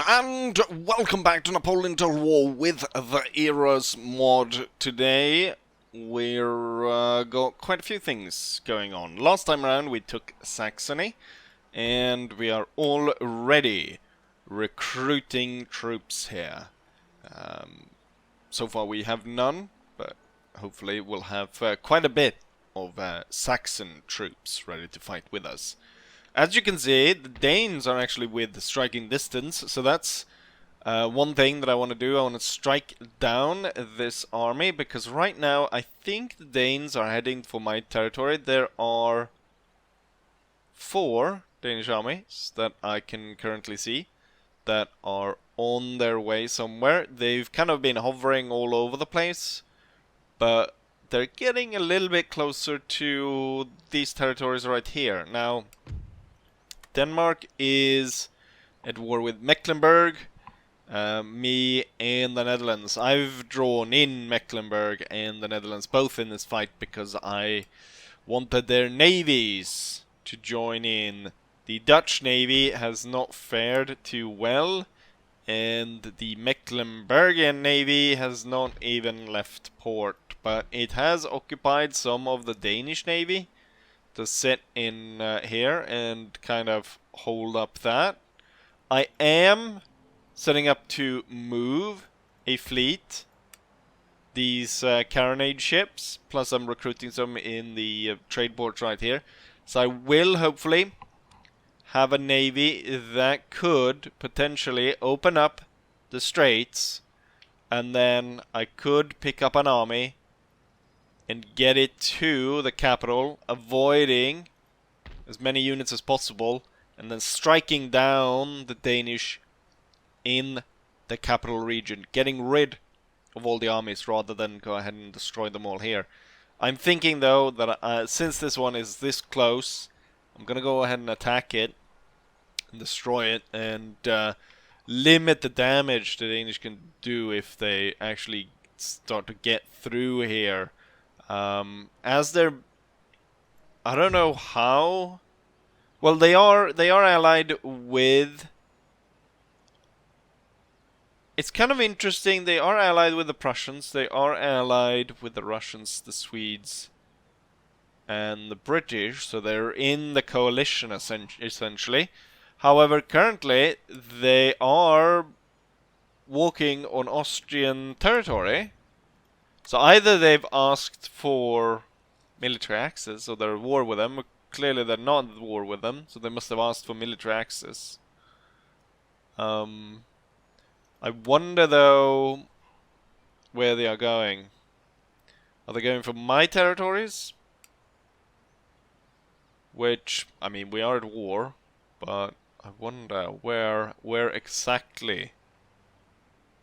and welcome back to Napoleon Total War with the Eras mod. Today we're got quite a few things going on. Last time around we took Saxony, and we are already recruiting troops here. So far we have none, but hopefully we'll have quite a bit of Saxon troops ready to fight with us. As you can see, the Danes are actually with striking distance, so that's one thing that I want to do. I want to strike down this army, because right now I think the Danes are heading for my territory. There are 4 Danish armies that I can currently see that are on their way somewhere. They've kind of been hovering all over the place, but they're getting a little bit closer to these territories right here. Now, Denmark is at war with Mecklenburg, me and the Netherlands. I've drawn in Mecklenburg and the Netherlands both in this fight because I wanted their navies to join in. The Dutch navy has not fared too well, and the Mecklenburgian navy has not even left port, but it has occupied some of the Danish navy to sit in here and kind of hold up that. I am setting up to move a fleet, these carronade ships, plus I'm recruiting some in the trade ports right here. So I will hopefully have a navy that could potentially open up the straits, and then I could pick up an army and get it to the capital, avoiding as many units as possible, and then striking down the Danish in the capital region, getting rid of all the armies rather than go ahead and destroy them all here. I'm thinking though that since this one is this close, I'm gonna go ahead and attack it and destroy it, and limit the damage the Danish can do if they actually start to get through here. As they're, I don't know how. Well, they are allied with. It's kind of interesting. They are allied with the Prussians. They are allied with the Russians, the Swedes, and the British. So they're in the coalition essentially. However, currently they are walking on Austrian territory. So either they've asked for military access, or they're at war with them. Clearly they're not at war with them, so they must have asked for military access. I wonder though where they are going. Are they going for my territories? Which, I mean, we are at war, but I wonder where exactly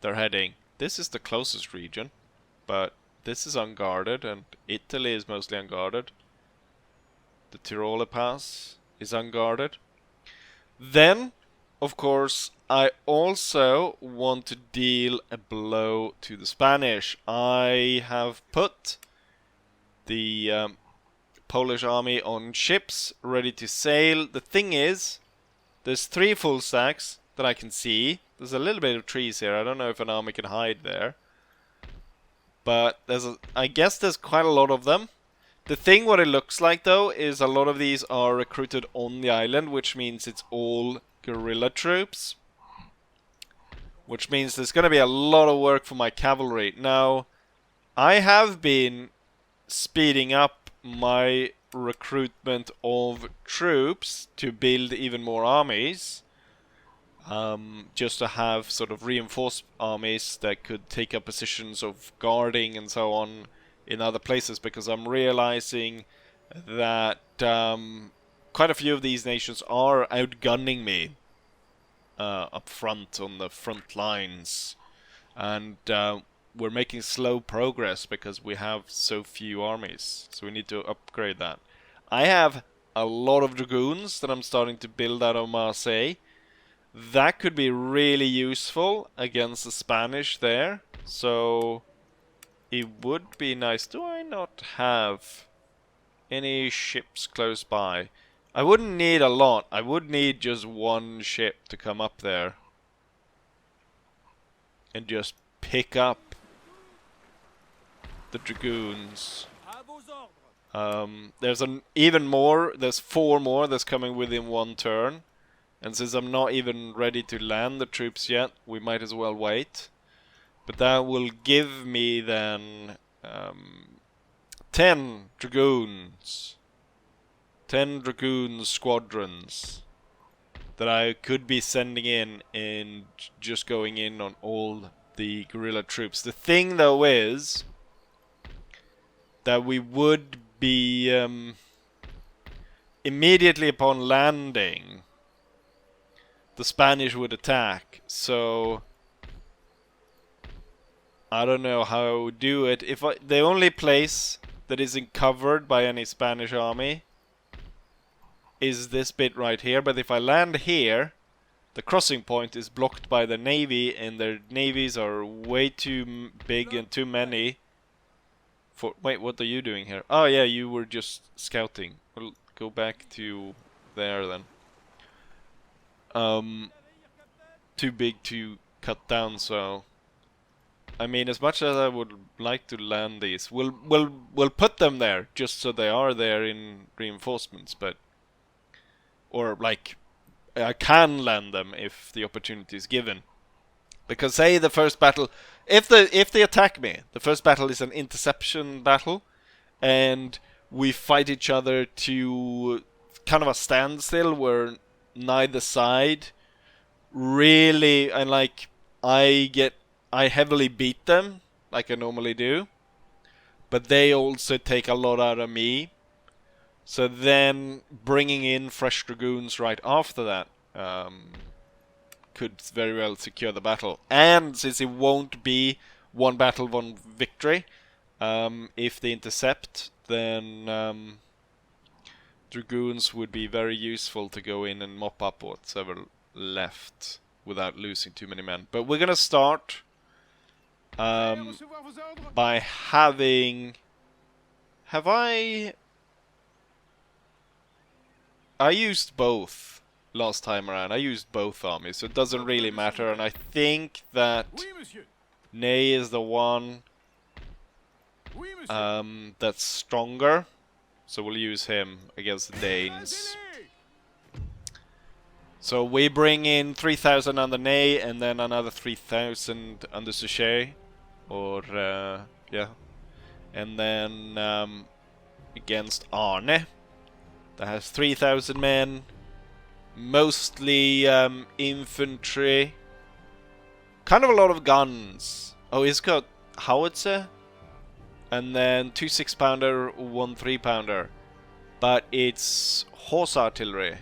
they're heading. This is the closest region, but this is unguarded, and Italy is mostly unguarded. The Tyrol Pass is unguarded. Then, of course, I also want to deal a blow to the Spanish. I have put the Polish army on ships, ready to sail. The thing is, there's 3 full stacks that I can see. There's a little bit of trees here. I don't know if an army can hide there, but I guess there's quite a lot of them. The thing, what it looks like though, is a lot of these are recruited on the island, which means it's all guerrilla troops. Which means there's going to be a lot of work for my cavalry. Now, I have been speeding up my recruitment of troops to build even more armies. Just to have sort of reinforced armies that could take up positions of guarding and so on in other places, because I'm realizing that quite a few of these nations are outgunning me up front on the front lines, and we're making slow progress because we have so few armies, so we need to upgrade that. I have a lot of dragoons that I'm starting to build out of Marseille. That could be really useful against the Spanish there, so it would be nice. Do I not have any ships close by? I wouldn't need a lot. I would need just 1 ship to come up there. and just pick up the dragoons. There's even more. There's 4 more that's coming within 1 turn. And since I'm not even ready to land the troops yet, we might as well wait. But that will give me then 10 dragoons. 10 dragoon squadrons that I could be sending in and just going in on all the guerrilla troops. The thing though is that we would be immediately upon landing, the Spanish would attack. So I don't know how I would do it. If the only place that isn't covered by any Spanish army is this bit right here, but if I land here, the crossing point is blocked by the navy, and their navies are way too big and too many. Wait, what are you doing here? Oh yeah, you were just scouting. We'll go back to there then. Too big to cut down, so I mean, as much as I would like to land these, we'll put them there just so they are there in reinforcements, but or like I can land them if the opportunity is given. Because say the first battle, if they attack me, the first battle is an interception battle, and we fight each other to kind of a standstill where neither side really, and like I heavily beat them like I normally do, but they also take a lot out of me. So then bringing in fresh dragoons right after that could very well secure the battle. And since it won't be 1 battle, 1 victory, if they intercept, then dragoons would be very useful to go in and mop up what's ever left without losing too many men. But we're gonna start by having... I used both last time around. I used both armies, so it doesn't really matter. And I think that Ney is the one that's stronger, so we'll use him against the Danes. So we bring in 3,000 under Ney, and then another 3,000 under Suchet, or yeah, and then against Arne. That has 3,000 men, mostly infantry, kind of a lot of guns. Oh, he's got howitzer, and then 2 6-pounder, 1 3-pounder, but it's horse artillery.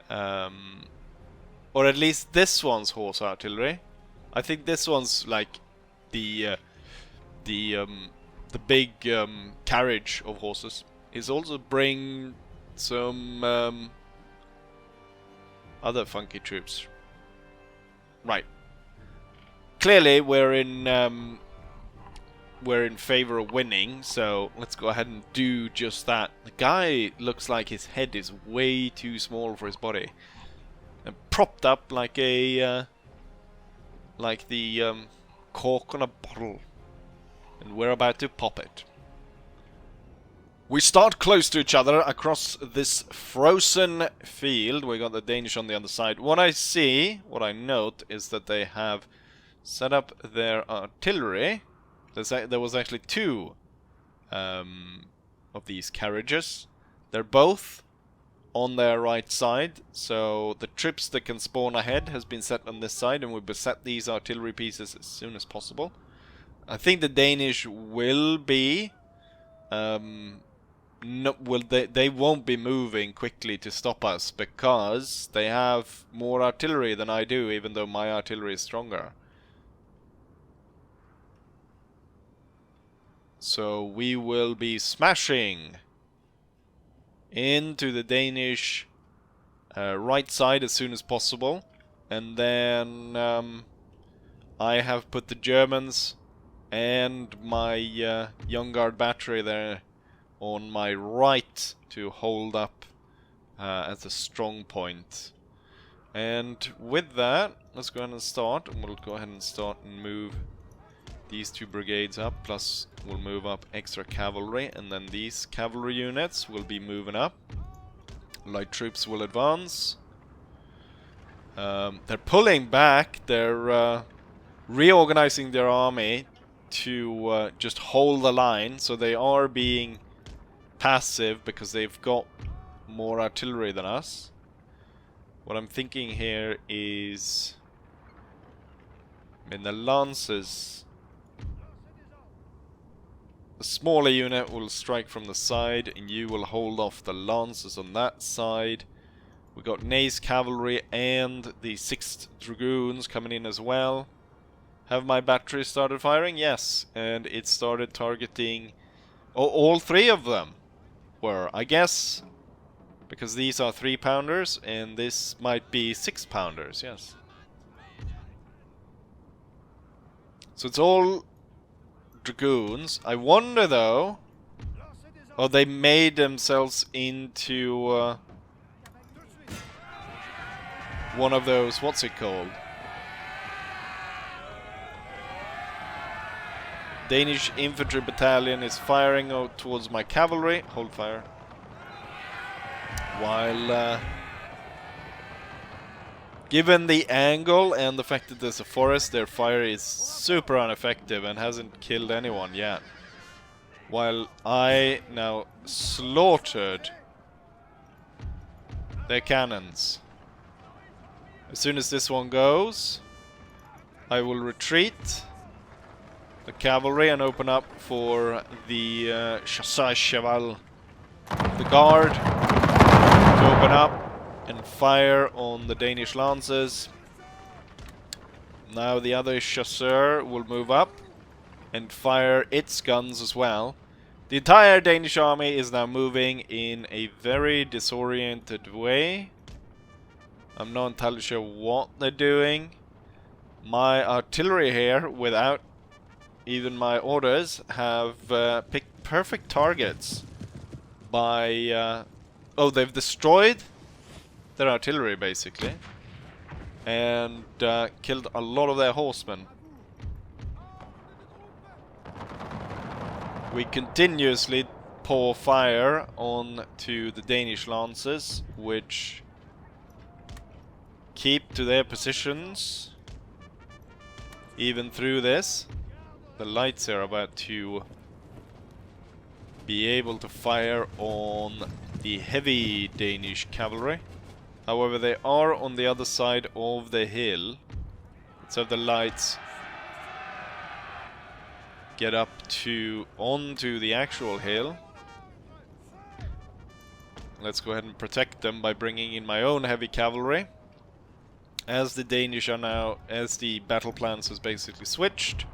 Or at least this one's horse artillery. I think this one's like the big carriage of horses. Is also bring some other funky troops. Right. Clearly, we're in favor of winning, so let's go ahead and do just that. The guy looks like his head is way too small for his body, and propped up like a like the cork on a bottle, and we're about to pop it. We start close to each other across this frozen field. We got the Danish on the other side. What I note is that they have set up their artillery. There was actually 2 of these carriages. They're both on their right side, so the troops that can spawn ahead has been set on this side, and we beset these artillery pieces as soon as possible. I think the Danish will be... they won't be moving quickly to stop us, because they have more artillery than I do, even though my artillery is stronger. So we will be smashing into the Danish right side as soon as possible, and then I have put the Germans and my Young Guard battery there on my right to hold up as a strong point. And with that, let's go ahead and start. And we'll go ahead and start and move these 2 brigades up. Plus, we'll move up extra cavalry. And then these cavalry units will be moving up. Light troops will advance. They're pulling back. They're reorganizing their army to just hold the line. So they are being passive because they've got more artillery than us. What I'm thinking here is, I mean, the lances, the smaller unit will strike from the side and you will hold off the lances on that side. We got Ney's cavalry and the 6th Dragoons coming in as well. Have my batteries started firing? Yes, and it started targeting, oh, all 3 of them were, I guess. Because these are 3-pounders, and this might be 6-pounders, yes. So it's all Dragoons. I wonder, though... Oh, they made themselves into... one of those... What's it called? Danish infantry battalion is firing out towards my cavalry. Hold fire. While, given the angle and the fact that there's a forest, their fire is super ineffective and hasn't killed anyone yet. While I now slaughtered their cannons. As soon as this one goes, I will retreat the cavalry and open up for the chasseurs cheval, the guard. Open up and fire on the Danish lances. Now the other chasseur will move up and fire its guns as well. The entire Danish army is now moving in a very disoriented way. I'm not entirely sure what they're doing. My artillery here, without even my orders, have picked perfect targets by... oh, they've destroyed their artillery, basically. And killed a lot of their horsemen. We continuously pour fire on to the Danish lances, which keep to their positions even through this. The lights are about to be able to fire on the heavy Danish cavalry. However, they are on the other side of the hill. Let's have the lights get up to onto the actual hill. Let's go ahead and protect them by bringing in my own heavy cavalry. As the Danish are now, as the battle plans has basically switched,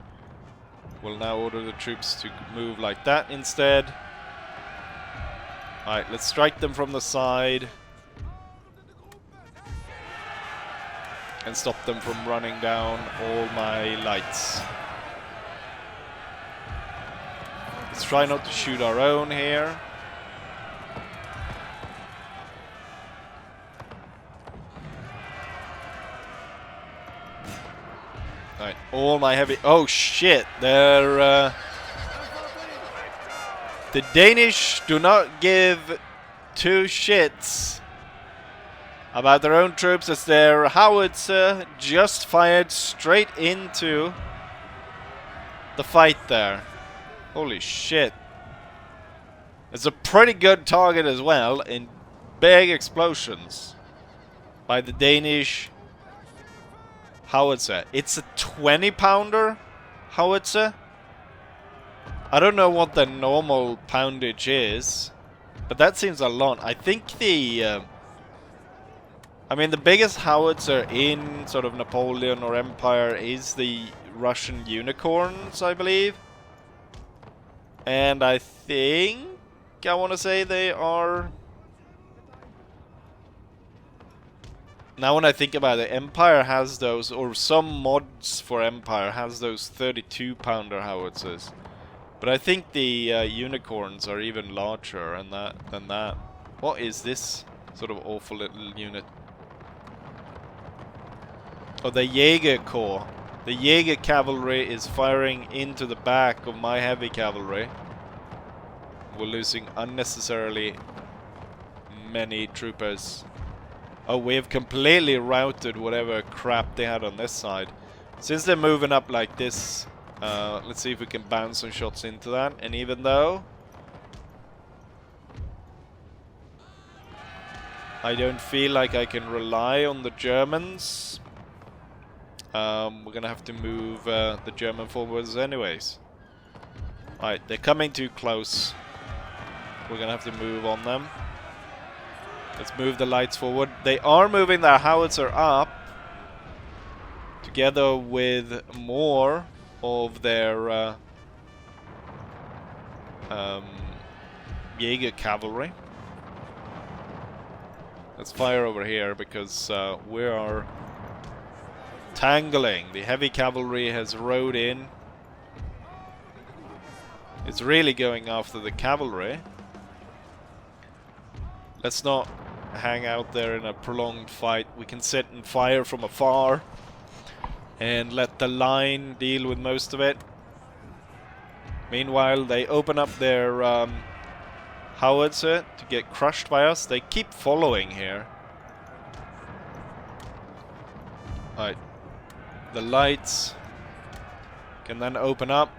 we'll now order the troops to move like that instead. Alright, let's strike them from the side. And stop them from running down all my lights. Let's try not to shoot our own here. Alright, all my heavy... Oh shit, they're... The Danish do not give 2 shits about their own troops, as their howitzer just fired straight into the fight there. Holy shit. It's a pretty good target as well, in big explosions by the Danish howitzer. It's a 20-pounder howitzer. I don't know what the normal poundage is, but that seems a lot. I think the... I mean, the biggest howitzer in sort of Napoleon or Empire is the Russian unicorns, I believe. And I think... I want to say they are... Now when I think about it, Empire has those, or some mods for Empire has those 32-pounder howitzers. But I think the unicorns are even larger than that. What is this sort of awful little unit? Oh, the Jaeger Corps. The Jaeger cavalry is firing into the back of my heavy cavalry. We're losing unnecessarily many troopers. Oh, we have completely routed whatever crap they had on this side. Since they're moving up like this, let's see if we can bounce some shots into that. And even though I don't feel like I can rely on the Germans, we're gonna have to move the German forwards anyways. Alright, they're coming too close. We're gonna have to move on them. Let's move the lights forward. They are moving their howitzer up, together with more of their Jaeger cavalry. Let's fire over here because we are tangling. The heavy cavalry has rode in. It's really going after the cavalry. Let's not hang out there in a prolonged fight. We can sit and fire from afar and let the line deal with most of it. Meanwhile, they open up their howitzer to get crushed by us. They keep following here. Alright. The lights can then open up.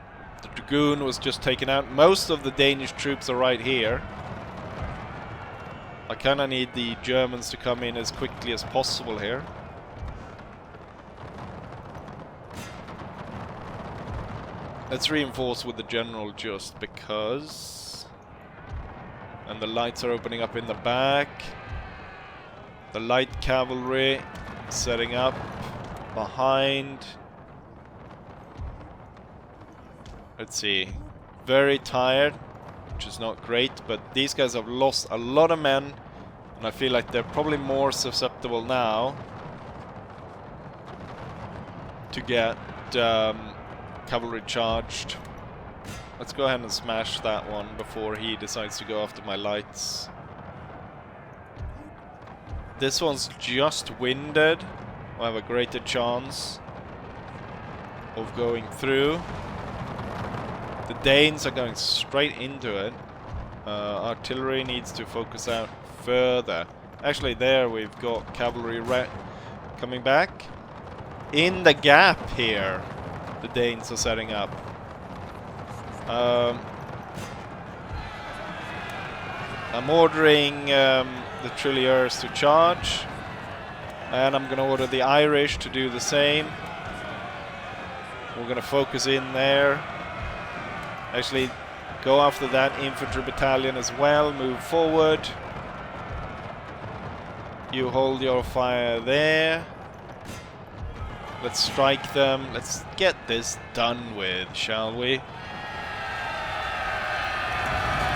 The Dragoon was just taken out. Most of the Danish troops are right here. I kinda need the Germans to come in as quickly as possible here. Let's reinforce with the general just because. And the lights are opening up in the back. The light cavalry setting up behind. Let's see. Very tired, which is not great, but these guys have lost a lot of men, and I feel like they're probably more susceptible now to get cavalry charged. Let's go ahead and smash that one before he decides to go after my lights. This one's just winded. We'll have a greater chance of going through. The Danes are going straight into it. Artillery needs to focus out further. Actually, there we've got cavalry coming back. In the gap here, the Danes are setting up. I'm ordering the Trilliers to charge, and I'm going to order the Irish to do the same. We're going to focus in there. Actually, go after that infantry battalion as well. Move forward. You hold your fire there. Let's strike them. Let's get this done with, shall we?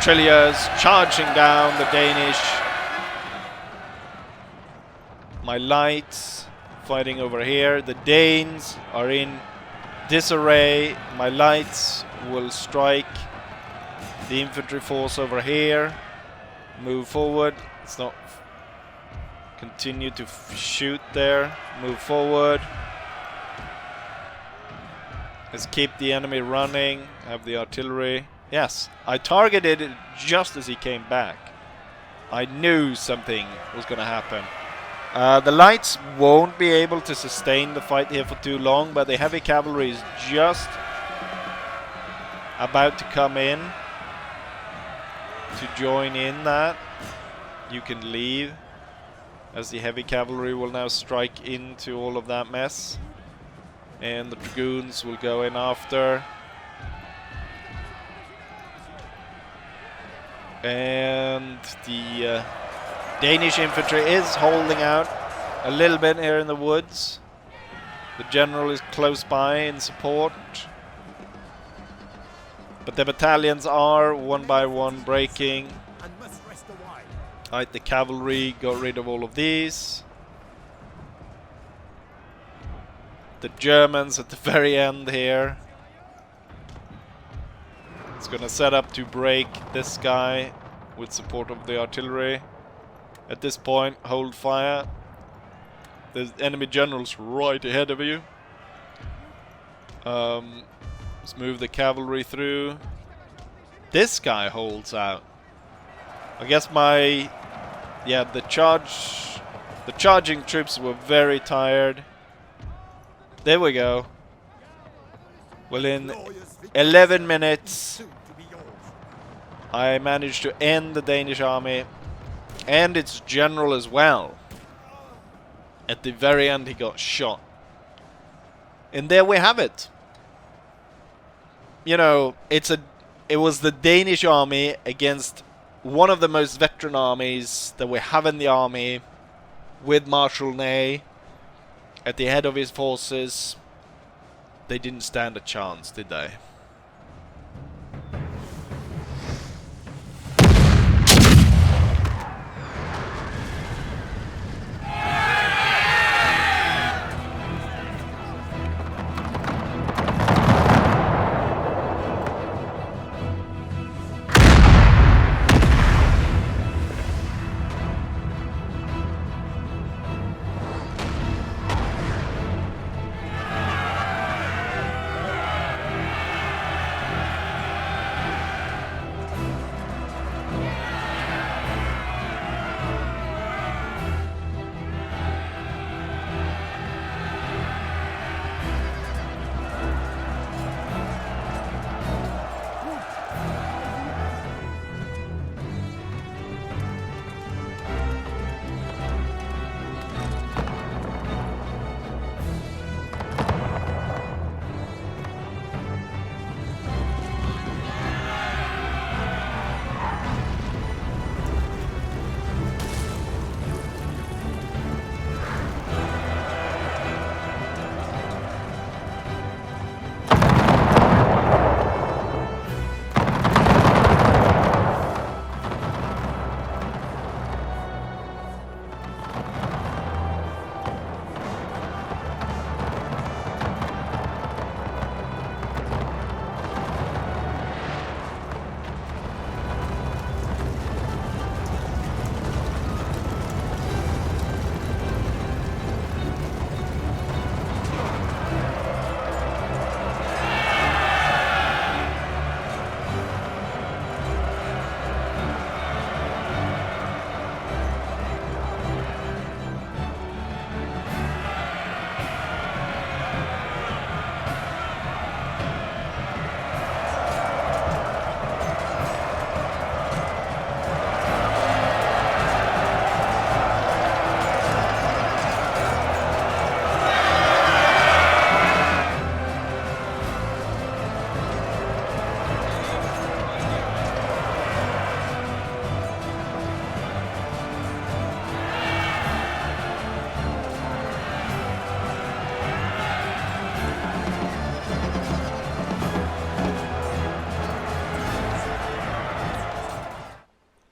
Trilliers charging down the Danish. My lights fighting over here. The Danes are in disarray. My lights will strike the infantry force over here. Move forward. Let's not continue to shoot there. Move forward. Let's keep the enemy running. Have the artillery. Yes, I targeted it just as he came back. I knew something was going to happen. The lights won't be able to sustain the fight here for too long, but the heavy cavalry is just about to come in to join in that. You can leave, as the heavy cavalry will now strike into all of that mess. And the Dragoons will go in after. And the Danish infantry is holding out a little bit here in the woods. The general is close by in support. But the battalions are one by one breaking. Alright, the cavalry got rid of all of these. The Germans at the very end here. It's gonna set up to break this guy with support of the artillery. At this point, hold fire. The enemy general's right ahead of you. Let's move the cavalry through. This guy holds out. I guess the charging troops were very tired. There we go. Well, in 11 minutes, I managed to end the Danish army and its general as well. At the very end, he got shot. And there we have it. You know, it was the Danish army against one of the most veteran armies that we have in the army, with Marshal Ney at the head of his forces. They didn't stand a chance, did they?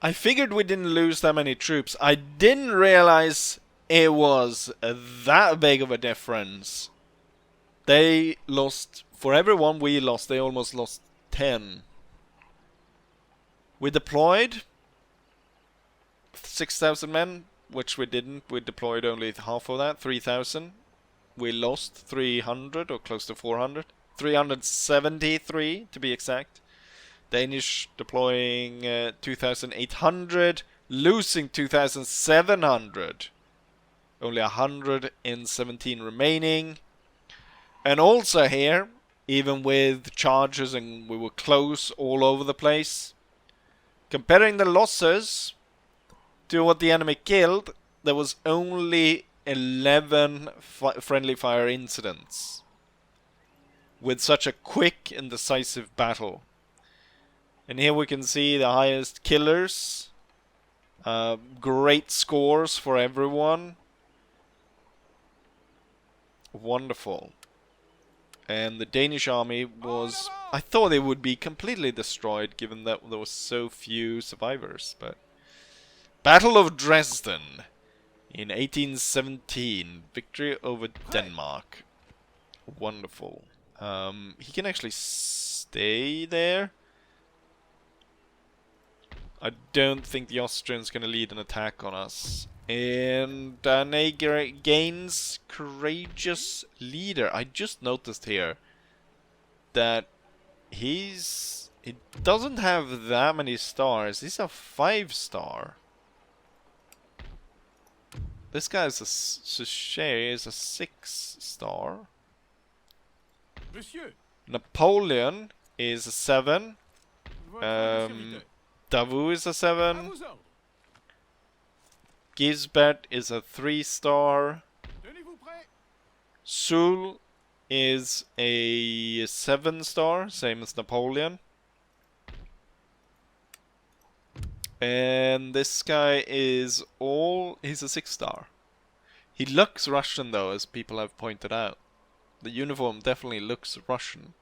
I figured we didn't lose that many troops. I didn't realize it was that big of a difference. They lost, for everyone we lost, they almost lost 10. We deployed 6,000 men, which we didn't. We deployed only half of that, 3,000. We lost 300, or close to 400. 373 to be exact. Danish deploying 2,800, losing 2,700. Only 117 remaining. And also here, even with charges and we were close all over the place, comparing the losses to what the enemy killed, there was only 11 friendly fire incidents with such a quick and decisive battle. And here we can see the highest killers. Great scores for everyone. Wonderful. And the Danish army was... I thought it would be completely destroyed given that there were so few survivors. But Battle of Dresden in 1817. Victory over Denmark. Wonderful. He can actually stay there. I don't think the Austrians going to lead an attack on us. And gains courageous leader. I just noticed here that he doesn't have that many stars. He's a 5-star. This guy is is a 6-star. Monsieur. Napoleon is a 7. Davout is a 7. Gisbert is a 3-star. Sul is a 7-star, same as Napoleon. And this guy is he's a 6-star. He looks Russian though, as people have pointed out. The uniform definitely looks Russian.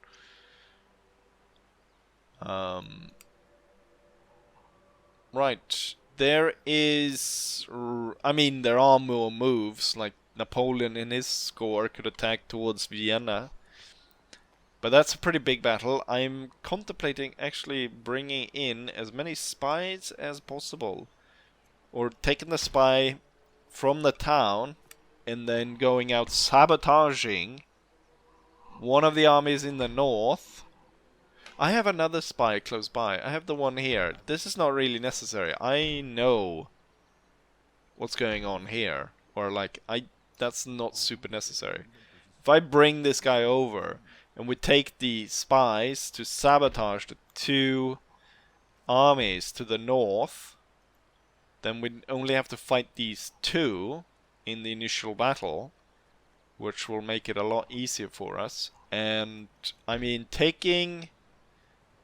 Right. There is... I mean, there are more moves, like Napoleon in his score could attack towards Vienna. But that's a pretty big battle. I'm contemplating actually bringing in as many spies as possible. Or taking the spy from the town and then going out sabotaging one of the armies in the north. I have another spy close by. I have the one here. This is not really necessary. I know what's going on here. Or like, that's not super necessary. If I bring this guy over and we take the spies to sabotage the 2 armies to the north, then we only have to fight these 2 in the initial battle, which will make it a lot easier for us. And I mean, taking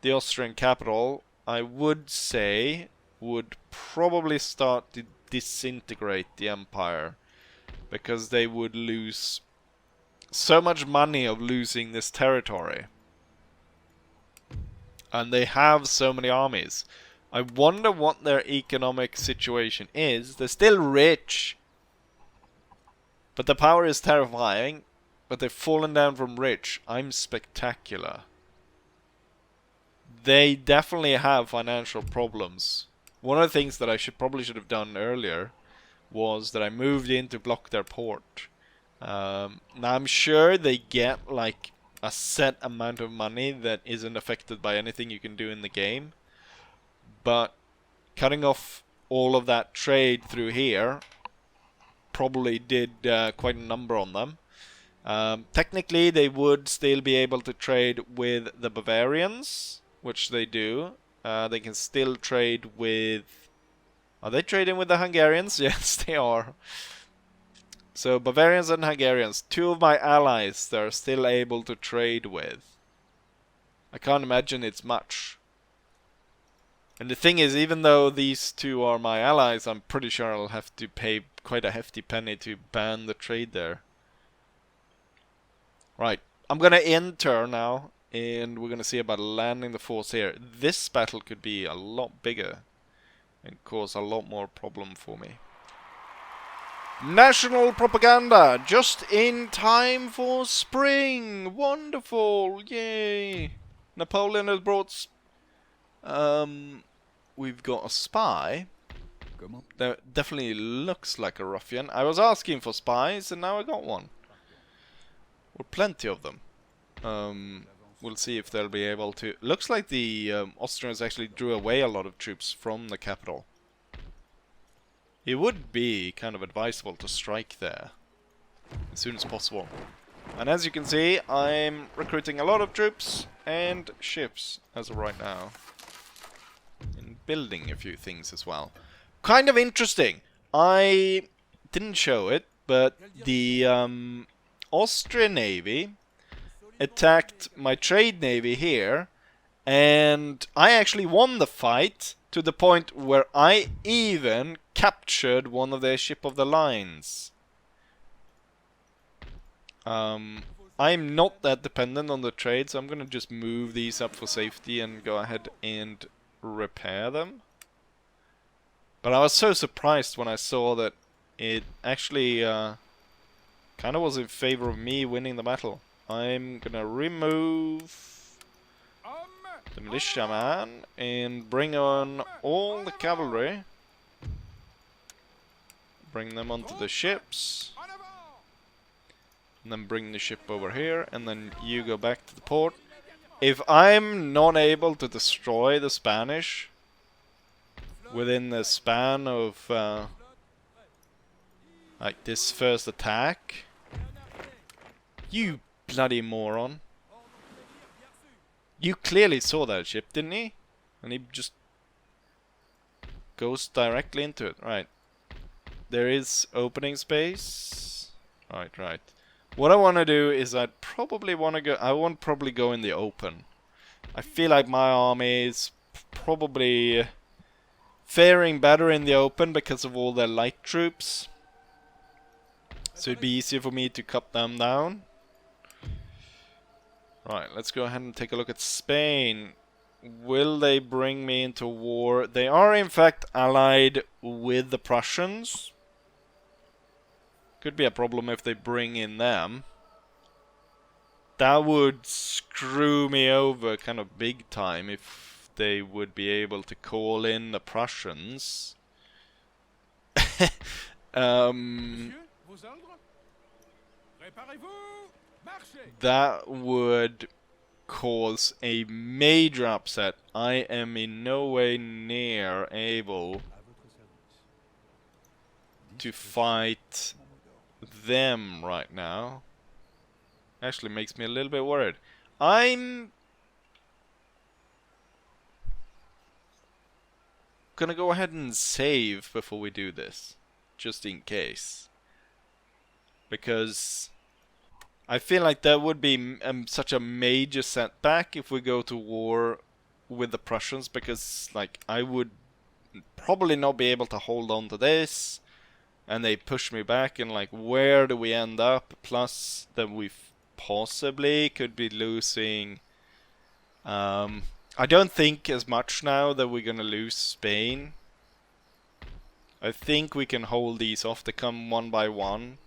the Austrian capital, I would say, would probably start to disintegrate the empire, because they would lose so much money of losing this territory. And they have so many armies. I wonder what their economic situation is. They're still rich, but the power is terrifying. But they've fallen down from rich. I'm spectacular. They definitely have financial problems. One of the things that I probably should have done earlier was that I moved in to block their port. Now I'm sure they get like a set amount of money that isn't affected by anything you can do in the game. But cutting off all of that trade through here probably did quite a number on them. Technically they would still be able to trade with the Bavarians, which they do. They can still trade with... Are they trading with the Hungarians? Yes, they are. So Bavarians and Hungarians, 2 of my allies they're still able to trade with. I can't imagine it's much. And the thing is, even though these 2 are my allies, I'm pretty sure I'll have to pay quite a hefty penny to ban the trade there. Right, I'm gonna end turn now, and we're gonna see about landing the force here. This battle could be a lot bigger and cause a lot more problem for me. National propaganda! Just in time for spring! Wonderful! Yay! Napoleon has brought... we've got a spy. That definitely looks like a ruffian. I was asking for spies, and now I got one. Or plenty of them. We'll see if they'll be able to... Looks like the Austrians actually drew away a lot of troops from the capital. It would be kind of advisable to strike there as soon as possible. And as you can see, I'm recruiting a lot of troops and ships as of right now. And building a few things as well. Kind of interesting. I didn't show it, but the Austrian Navy attacked my trade navy here, and I actually won the fight to the point where I even captured one of their ship of the lines. I'm not that dependent on the trade, so I'm gonna just move these up for safety and go ahead and repair them. But I was so surprised when I saw that it actually kind of was in favor of me winning the battle. I'm gonna remove the militiaman and bring on all the cavalry. bring them onto the ships. And then bring the ship over here, and then you go back to the port. If I'm not able to destroy the Spanish within the span of like this first attack, you bloody moron. You clearly saw that ship, didn't he? And he just goes directly into it. Right. There is opening space. Right. What I want to do is I won't probably go in the open. I feel like my army is probably faring better in the open because of all their light troops. So it'd be easier for me to cut them down. Right, let's go ahead and take a look at Spain. Will they bring me into war? They are in fact allied with the Prussians. Could be a problem if they bring in them. That would screw me over kind of big time if they would be able to call in the Prussians. That would cause a major upset. I am in no way near able to fight them right now. Actually makes me a little bit worried. I'm gonna go ahead and save before we do this, just in case, because I feel like that would be such a major setback if we go to war with the Prussians, because like I would probably not be able to hold on to this, and they push me back, and like where do we end up? Plus that we possibly could be losing. I don't think as much now that we're gonna lose Spain. I think we can hold these off. They come one by one.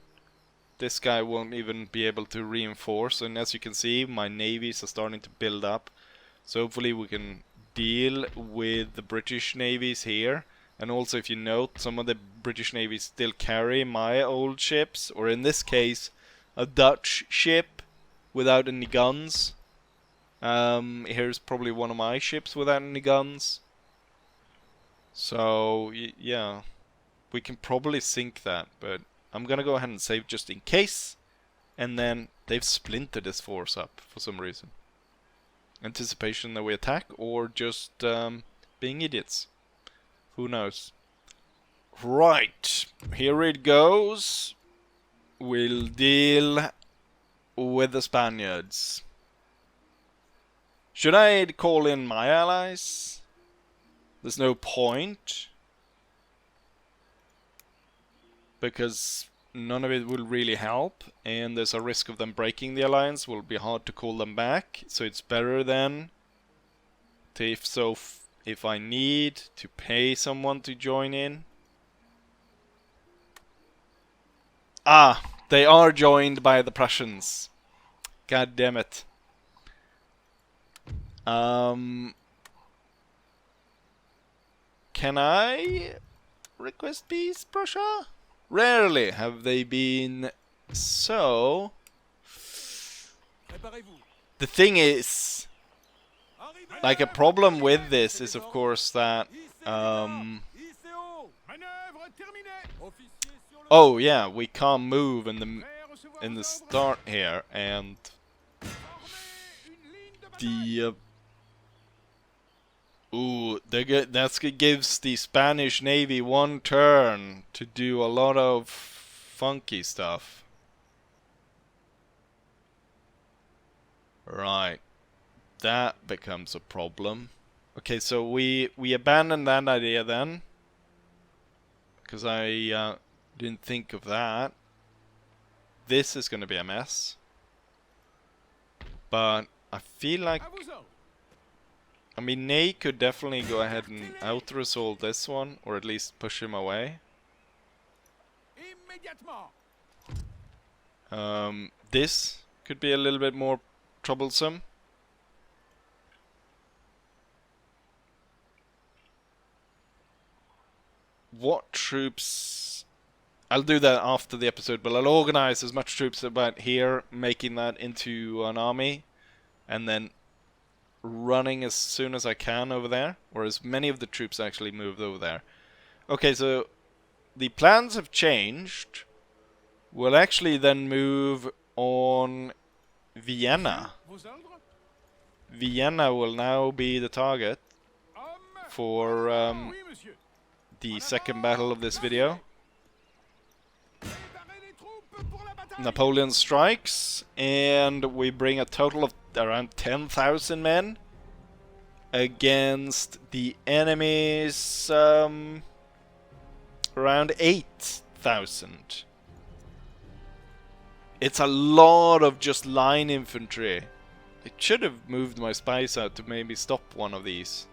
This guy won't even be able to reinforce, and as you can see, my navies are starting to build up. So hopefully we can deal with the British navies here. And also, if you note, some of the British navies still carry my old ships, or in this case, a Dutch ship without any guns. Here's probably one of my ships without any guns. So, yeah, we can probably sink that, but I'm gonna go ahead and save just in case. And then they've splintered this force up for some reason. Anticipation that we attack, or just being idiots. Who knows? Right, here it goes. We'll deal with the Spaniards. Should I call in my allies? There's no point, because none of it will really help, and there's a risk of them breaking the alliance. Will be hard to call them back, so it's better then to, if I need to pay someone to join in. Ah, they are joined by the Prussians. God damn it. Can I request peace, Prussia? Rarely have they been so. The thing is, like, a problem with this is of course that oh yeah, we can't move in the start here, and the that gives the Spanish Navy one turn to do a lot of funky stuff. Right. That becomes a problem. Okay, so we abandon that idea then, because I didn't think of that. This is going to be a mess. But I feel like, I mean, Ney could definitely go ahead and out-resolve this one, or at least push him away. This could be a little bit more troublesome. What troops? I'll do that after the episode, but I'll organize as much troops about here, making that into an army, and then running as soon as I can over there, or as many of the troops actually moved over there. Okay, so the plans have changed. We'll actually then move on Vienna. Vos ordres? Vienna will now be the target Homme. for Oui, monsieur. the second battle of this video. Préparez les troupes pour la bataille. Napoleon strikes, and we bring a total of around 10,000 men against the enemy's around 8,000. It's a lot of just line infantry. I should have moved my spies out to maybe stop one of these.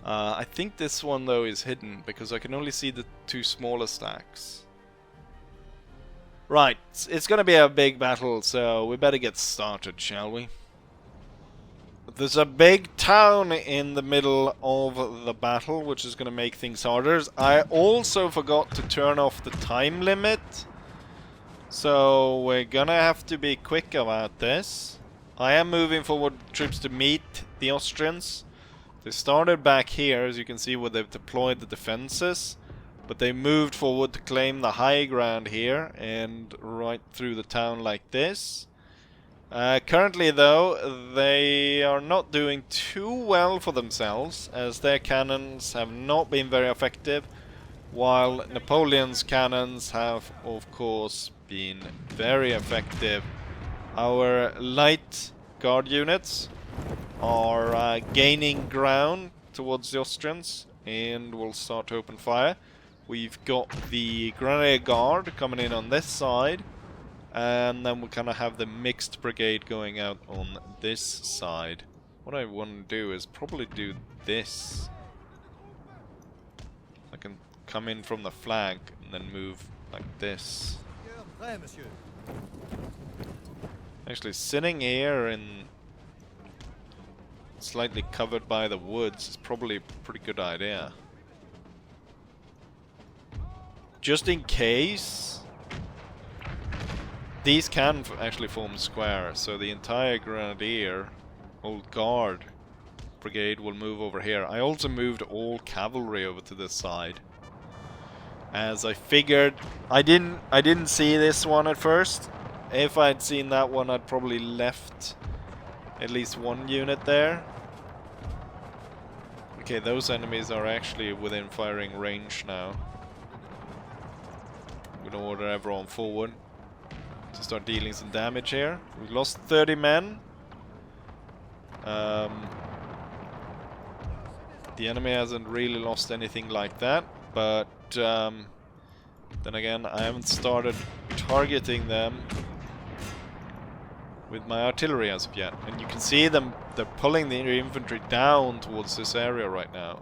I think this one though is hidden because I can only see the two smaller stacks. Right, it's gonna be a big battle, so we better get started, shall we? There's a big town in the middle of the battle, which is gonna make things harder. I also forgot to turn off the time limit, so we're gonna have to be quick about this. I am moving forward troops to meet the Austrians. They started back here, as you can see, where they've deployed the defenses. But they moved forward to claim the high ground here and right through the town like this. Currently though, they are not doing too well for themselves, as their cannons have not been very effective, while Napoleon's cannons have of course been very effective. Our light guard units are gaining ground towards the Austrians and will start to open fire. We've got the Grenadier Guard coming in on this side, and then we're gonna have the mixed brigade going out on this side. What I want to do is probably do this. I can come in from the flank and then move like this. Actually, sitting here and slightly covered by the woods is probably a pretty good idea. Just in case, these can actually form square, so the entire Grenadier, Old Guard brigade will move over here. I also moved all cavalry over to this side, as I figured. I didn't see this one at first. If I'd seen that one, I'd probably left at least one unit there. Okay, those enemies are actually within firing range now. I'm gonna order everyone forward to start dealing some damage here. We've lost 30 men. The enemy hasn't really lost anything like that, but then again, I haven't started targeting them with my artillery as of yet. And you can see them, they're pulling the infantry down towards this area right now.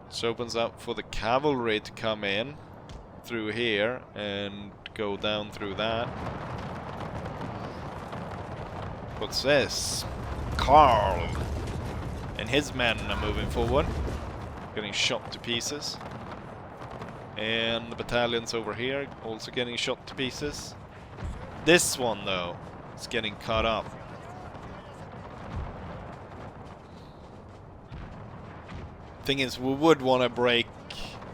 This opens up for the cavalry to come in through here and go down through that. What's this? Karl and his men are moving forward, getting shot to pieces. And the battalion's over here, also getting shot to pieces. This one though is getting cut up. Thing is, we would want to break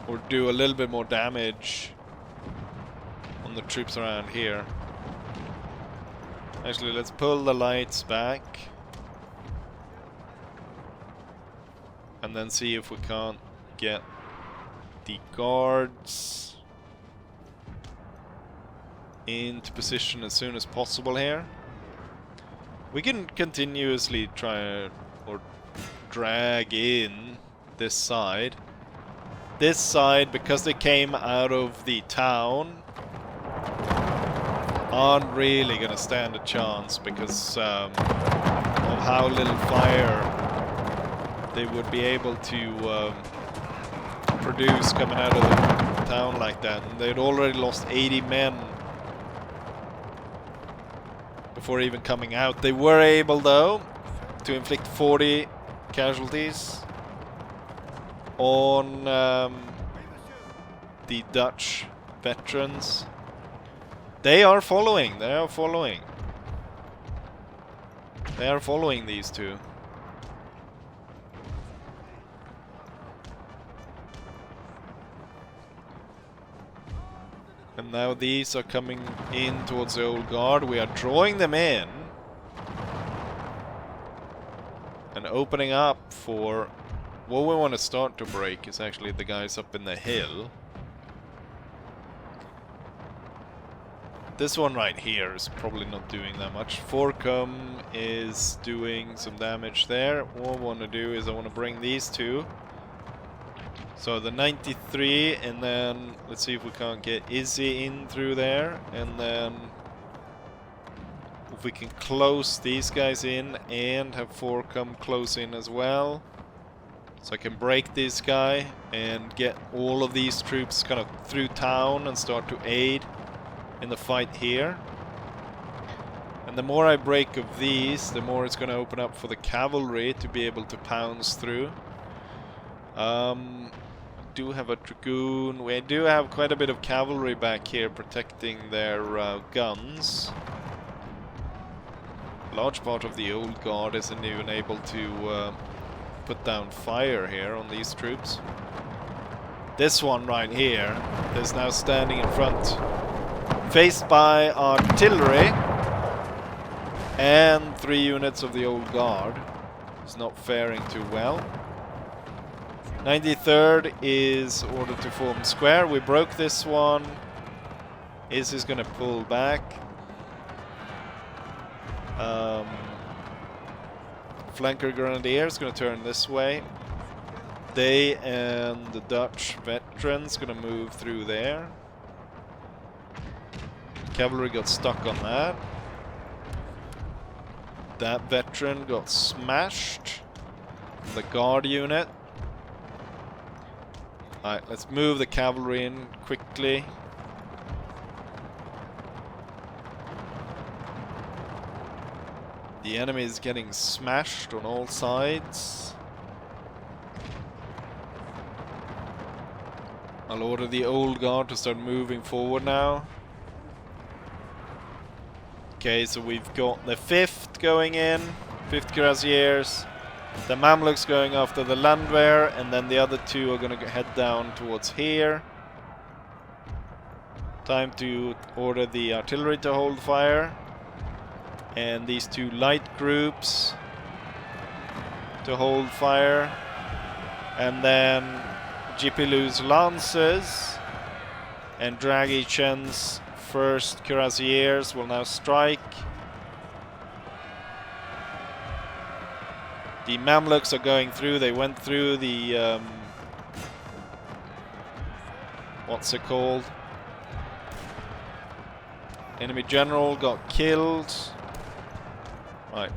or do a little bit more damage on the troops around here. Actually, let's pull the lights back and then see if we can't get the guards into position as soon as possible here. We can continuously try or drag in this side. This side, because they came out of the town, aren't really gonna stand a chance because of how little fire they would be able to produce coming out of the town like that. And they'd already lost 80 men before even coming out. They were able though to inflict 40 casualties on the Dutch veterans. They are following. They are following. They are following these two. And now these are coming in towards the old guard. We are drawing them in. And opening up for... What we want to start to break is actually the guys up in the hill. This one right here is probably not doing that much. Forcum is doing some damage there. What I want to do is I want to bring these two. So the 93, and then let's see if we can't get Izzy in through there. And then if we can close these guys in and have Forcum close in as well. So I can break this guy and get all of these troops kind of through town and start to aid in the fight here. And the more I break of these, the more it's going to open up for the cavalry to be able to pounce through. Do have a dragoon. We do have quite a bit of cavalry back here protecting their guns. A large part of the old guard isn't even able to put down fire here on these troops. This one right here is now standing in front, faced by artillery and 3 units of the old guard. It's not faring too well. 93rd is ordered to form square. We broke this one. Is going to pull back. Flanker Grenadiers going to turn this way. They and the Dutch veterans going to move through there. Cavalry got stuck on that. That veteran got smashed. The guard unit. Alright, let's move the cavalry in quickly. The enemy is getting smashed on all sides. I'll order the old guard to start moving forward now. Okay, so we've got the 5th going in, 5th Cuirassiers. The Mamluks going after the Landwehr, and then the other 2 are going to head down towards here. Time to order the artillery to hold fire. And these 2 light groups to hold fire. And then Jipilu's Lancers and Dragichen's 1st Cuirassiers will now strike. The Mamluks are going through. They went through the what's it called? Enemy general got killed. Right.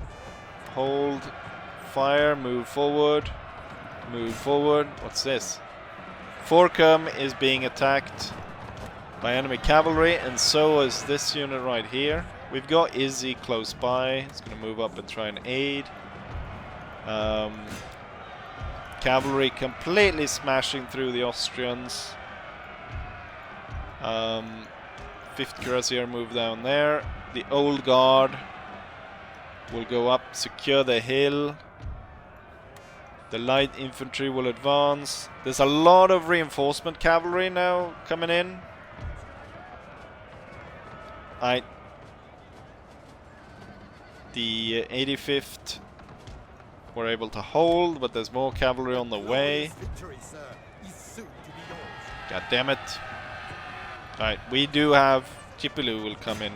Hold fire, move forward. Move forward. What's this? Forcum is being attacked by enemy cavalry, and so is this unit right here. We've got Izzy close by. It's going to move up and try and aid. Cavalry completely smashing through the Austrians. 5th Cuirassier move down there. The old guard will go up, secure the hill. The light infantry will advance. There's a lot of reinforcement cavalry now coming in. The 85th were able to hold, but there's more cavalry on the way. God damn it. Alright, we do have Jipilu will come in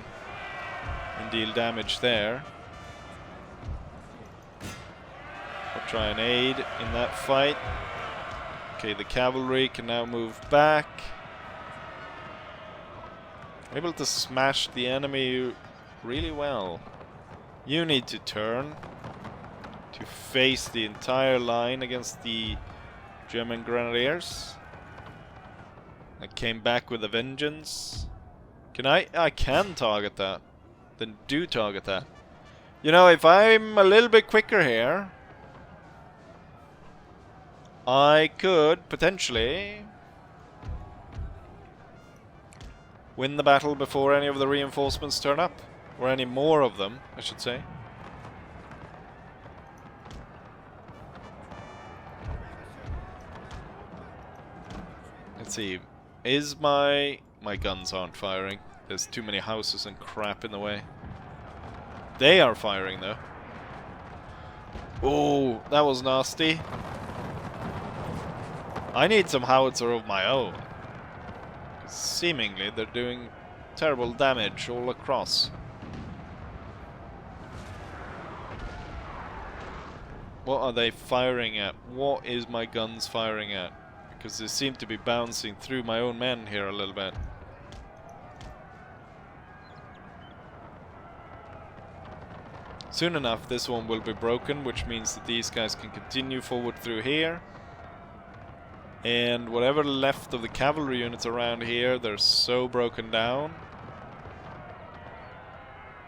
and deal damage there. I'll try and aid in that fight. Okay, the cavalry can now move back. Able to smash the enemy really well. You need to turn to face the entire line against the German Grenadiers. I came back with a vengeance. Can I can target that. Then do target that. You know, if I'm a little bit quicker here, I could potentially win the battle before any of the reinforcements turn up. Or any more of them, I should say. Let's see. Is my guns aren't firing. There's too many houses and crap in the way. They are firing though. Oh, that was nasty. I need some howitzer of my own. Seemingly they're doing terrible damage all across. What are they firing at? What is my guns firing at? Because they seem to be bouncing through my own men here a little bit. Soon enough this one will be broken, which means that these guys can continue forward through here. And whatever left of the cavalry units around here, they're so broken down.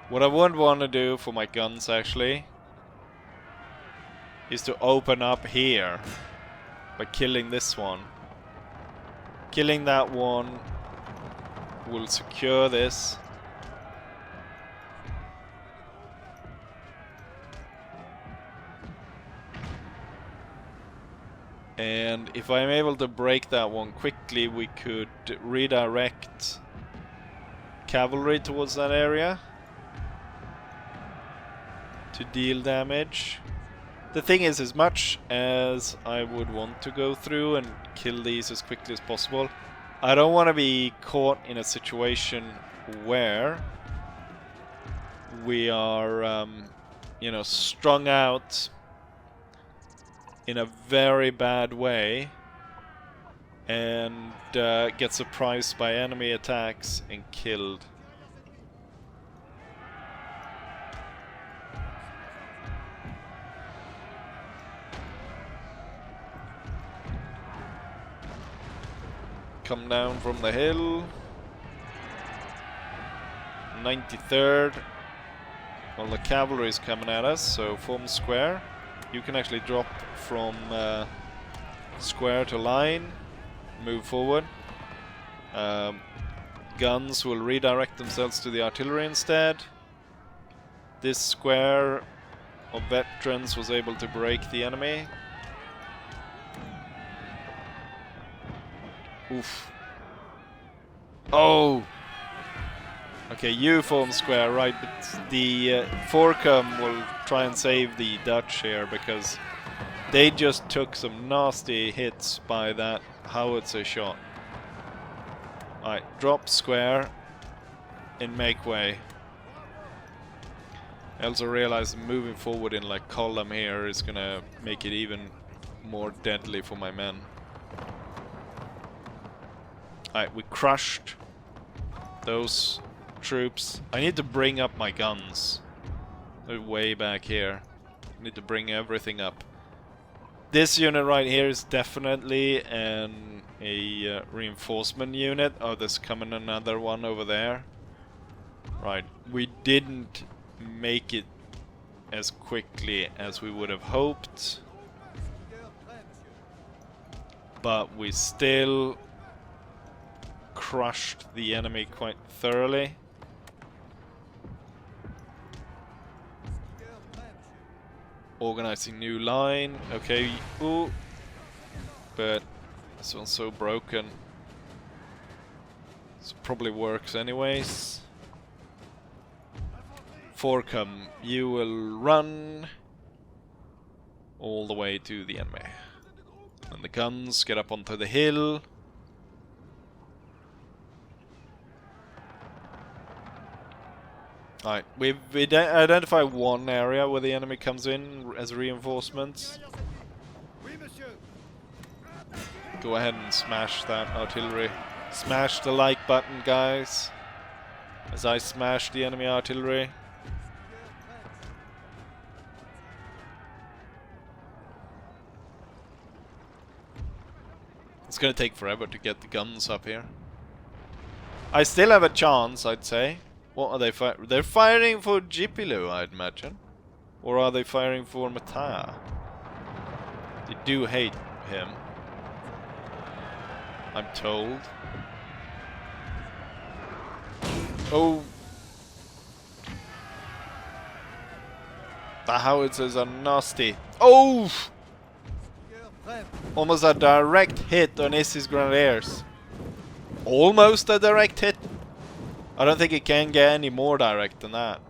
What I would want to do for my guns actually is to open up here by killing this one. Killing that one will secure this. And if I'm able to break that one quickly, we could redirect cavalry towards that area to deal damage. The thing is, as much as I would want to go through and kill these as quickly as possible, I don't want to be caught in a situation where we are, you know, strung out in a very bad way and get surprised by enemy attacks and killed. Come down from the hill. 93rd. Well, the cavalry is coming at us, so form square. You can actually drop from square to line, move forward. Guns will redirect themselves to the artillery instead. This square of veterans was able to break the enemy. Oof. Oh! Okay, you form square, right, but the Forcum will try and save the Dutch here because they just took some nasty hits by that howitzer shot. Alright, drop square and make way. I also realize moving forward in like column here is gonna make it even more deadly for my men. Alright, we crushed those troops. I need to bring up my guns. They're way back here. I need to bring everything up. This unit right here is definitely a reinforcement unit. Oh, there's coming another one over there. Right, we didn't make it as quickly as we would have hoped, but we still crushed the enemy quite thoroughly. Organizing new line. Okay, ooh. But this one's so broken. This probably works anyways. Forcum, you will run all the way to the enemy. And the guns get up onto the hill. Alright, we've identified one area where the enemy comes in as reinforcements. Go ahead and smash that artillery. Smash the like button, guys, as I smash the enemy artillery. It's gonna take forever to get the guns up here. I still have a chance, I'd say. What are they firing? They're firing for Gipilu, I'd imagine. Or are they firing for Mata? They do hate him, I'm told. Oh. The howitzers are nasty. Oh! Almost a direct hit on Issy's Grenadiers. Almost a direct hit. I don't think it can get any more direct than that.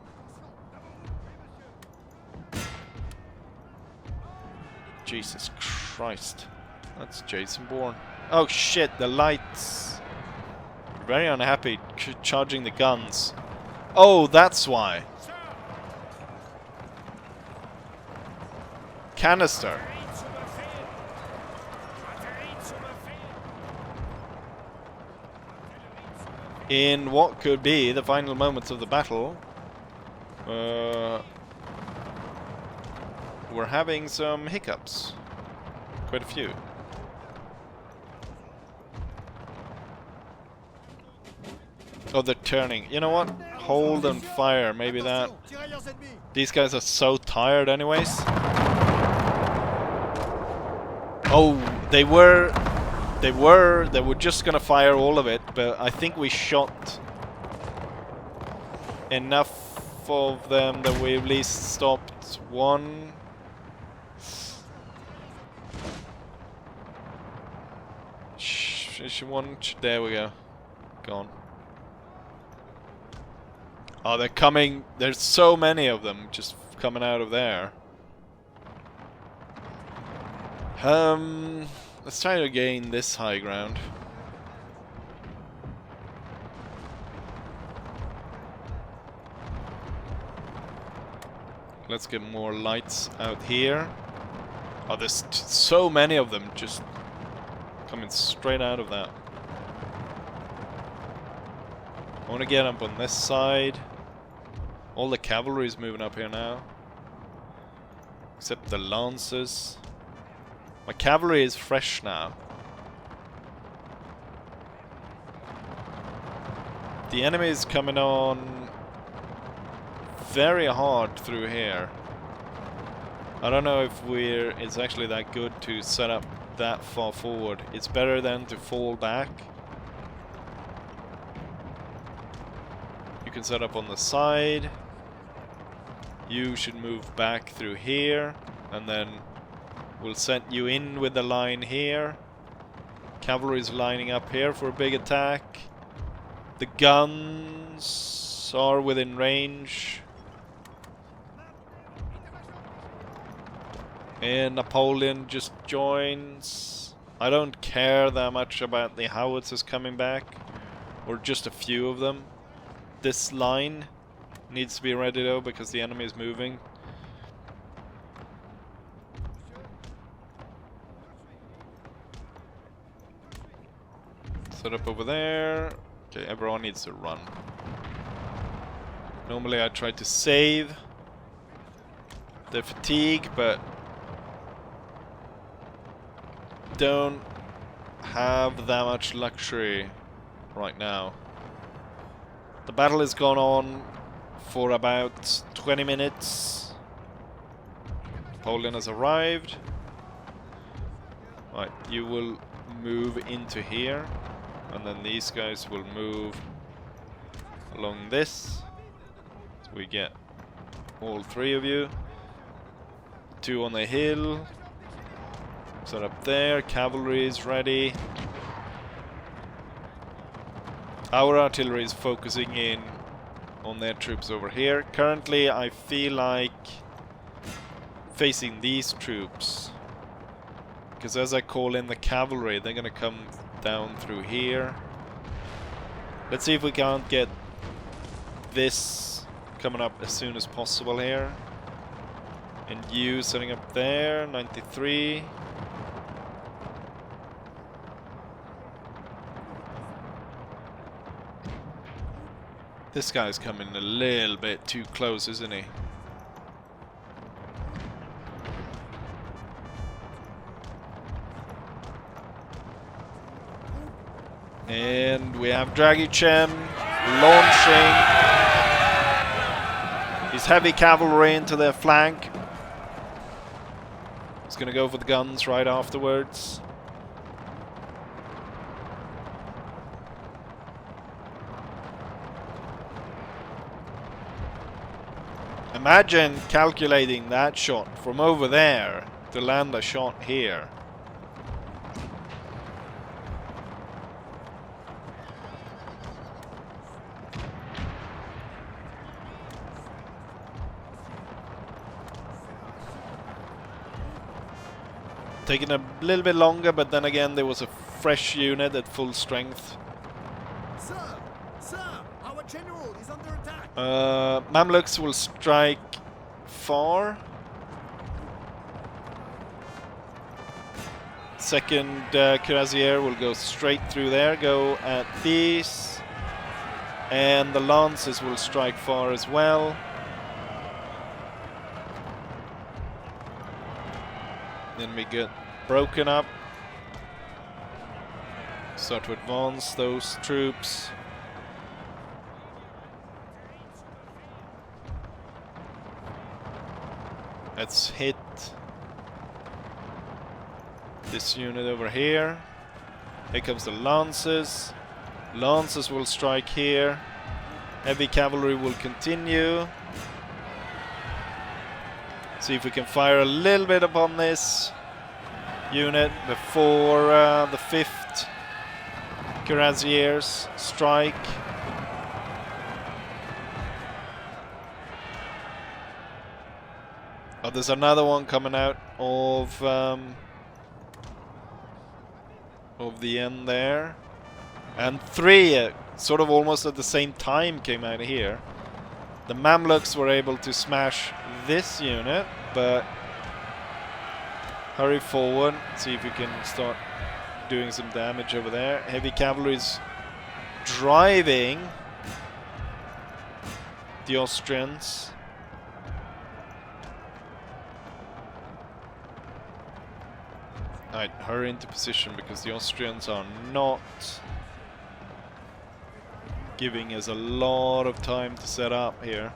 Jesus Christ. That's Jason Bourne. Oh shit, the lights. Very unhappy charging the guns. Oh, that's why. Canister. In what could be the final moments of the battle, we're having some hiccups. Quite a few. Oh, they're turning. You know what? Hold and fire. Maybe that. These guys are so tired anyways. Oh, they were just gonna fire all of it, but I think we shot enough of them that we at least stopped one. There we go. Gone. Oh, they're coming. There's so many of them just coming out of there. Let's try to gain this high ground. Let's get more lights out here. Oh, there's so many of them just coming straight out of that. I want to get up on this side. All the cavalry is moving up here now. Except the lancers. My cavalry is fresh now. The enemy is coming on very hard through here. I don't know if it's actually that good to set up that far forward. It's better than to fall back. You can set up on the side. You should move back through here, and then we'll set you in with the line here. Cavalry's lining up here for a big attack. The guns are within range. And Napoleon just joins. I don't care that much about the howitzers coming back, or just a few of them. This line needs to be ready though, because the enemy is moving. Set up over there. Okay, everyone needs to run. Normally I try to save the fatigue, but don't have that much luxury right now. The battle has gone on for about 20 minutes. Napoleon has arrived. Right, you will move into here, and then these guys will move along this. So we get all three of you. Two on the hill. Set up there. Cavalry is ready. Our artillery is focusing in on their troops over here. Currently, I feel like facing these troops, because as I call in the cavalry, they're gonna come down through here. Let's see if we can't get this coming up as soon as possible here. And you setting up there, 93. This guy's coming a little bit too close, isn't he? And we have Draguchem launching his heavy cavalry into their flank. He's gonna go for the guns right afterwards. Imagine calculating that shot from over there to land a shot here. Taking a little bit longer, but then again there was a fresh unit at full strength. Sir, our general is under attack. Mamluks will strike far. Second cuirassier will go straight through there, go at these. And the lances will strike far as well. Then we get broken up. Start to advance those troops. Let's hit this unit over here. Here comes the lances. Lances will strike here. Heavy cavalry will continue. See if we can fire a little bit upon this unit before the 5th cuirassiers strike. Oh, there's another one coming out of the end there. And 3, sort of almost at the same time, came out here. The Mamluks were able to smash this unit, but hurry forward, see if we can start doing some damage over there. Heavy cavalry's driving the Austrians. Alright, hurry into position because the Austrians are not giving us a lot of time to set up here.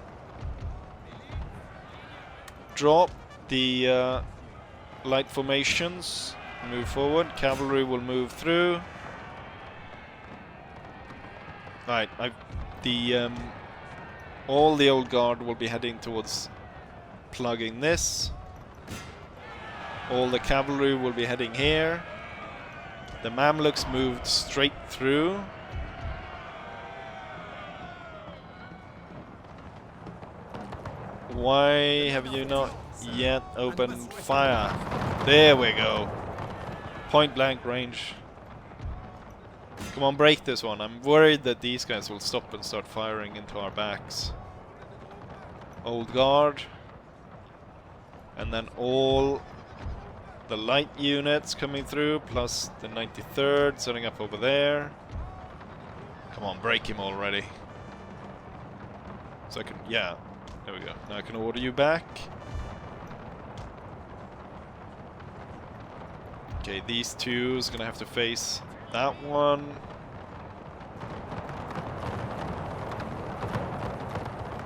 Drop the light formations, move forward, cavalry will move through. Right, all the old guard will be heading towards plugging this. All the cavalry will be heading here. The Mamluks moved straight through. Why have you not yet opened fire? There we go. Point blank range. Come on, break this one. I'm worried that these guys will stop and start firing into our backs. Old guard. And then all the light units coming through, plus the 93rd setting up over there. Come on, break him already. So I can, yeah. There we go. Now I can order you back. Okay, these two is gonna have to face that one.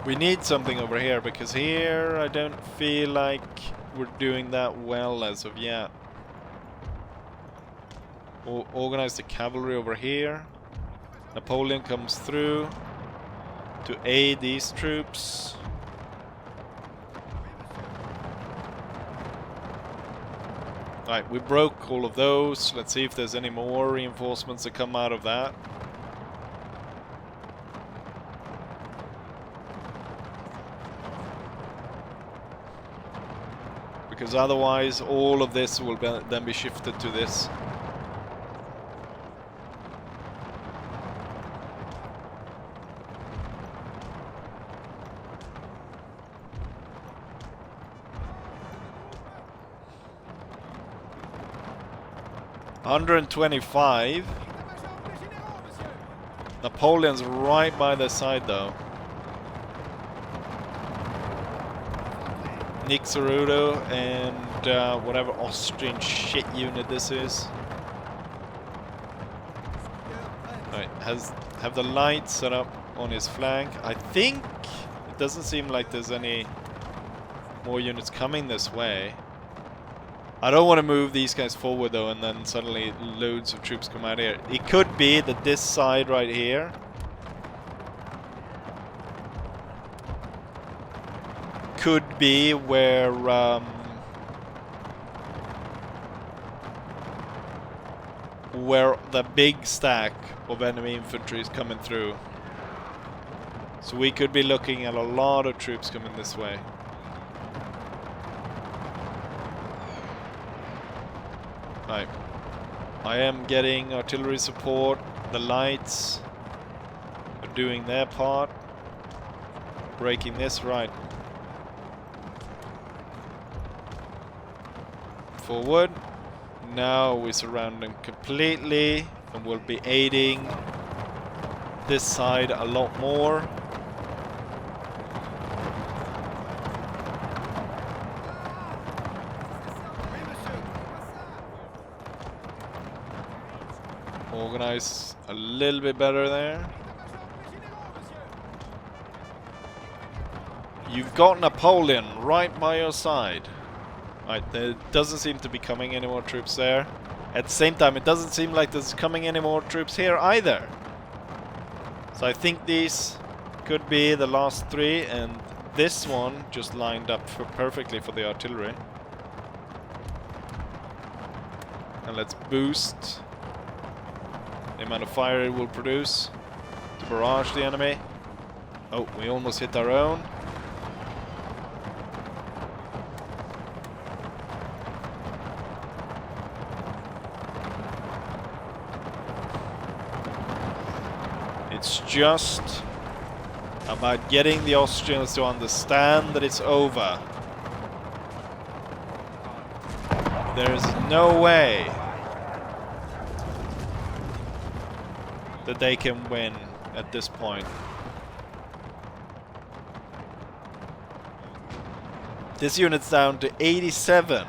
We need something over here because here I don't feel like we're doing that well as of yet. Organize the cavalry over here. Napoleon comes through to aid these troops. Right, we broke all of those. Let's see if there's any more reinforcements that come out of that. Because otherwise all of this will then be shifted to this. $125. Napoleon's right by their side though. Nick Cerudo and whatever Austrian shit unit this is. Right, have the lights set up on his flank. I think it doesn't seem like there's any more units coming this way. I don't want to move these guys forward though and then suddenly loads of troops come out here. It could be that this side right here be where the big stack of enemy infantry is coming through. So we could be looking at a lot of troops coming this way. Right. I am getting artillery support. The lights are doing their part. Breaking this, right. Forward. Now we surround them completely and we'll be aiding this side a lot more. Organize a little bit better there. You've got Napoleon right by your side. Right, there doesn't seem to be coming any more troops there. At the same time, it doesn't seem like there's coming any more troops here either. So I think these could be the last three, and this one just lined up perfectly for the artillery. And let's boost the amount of fire it will produce to barrage the enemy. Oh, we almost hit our own. It's just about getting the Austrians to understand that it's over. There is no way that they can win at this point. This unit's down to 87.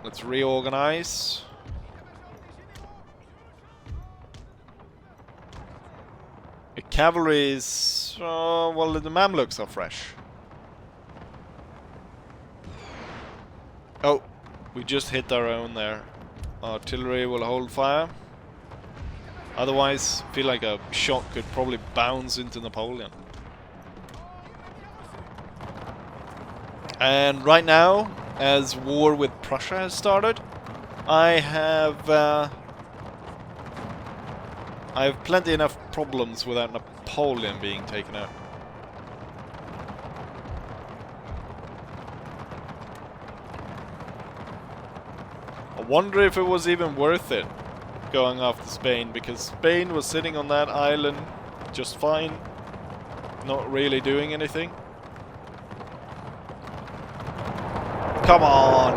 Let's reorganize. The cavalry is... well, the Mamluks are fresh. Oh, we just hit our own there. Artillery will hold fire. Otherwise, I feel like a shot could probably bounce into Napoleon. And right now, as war with Prussia has started, I have plenty enough problems without Napoleon being taken out. I wonder if it was even worth it going after Spain, because Spain was sitting on that island just fine, not really doing anything. Come on!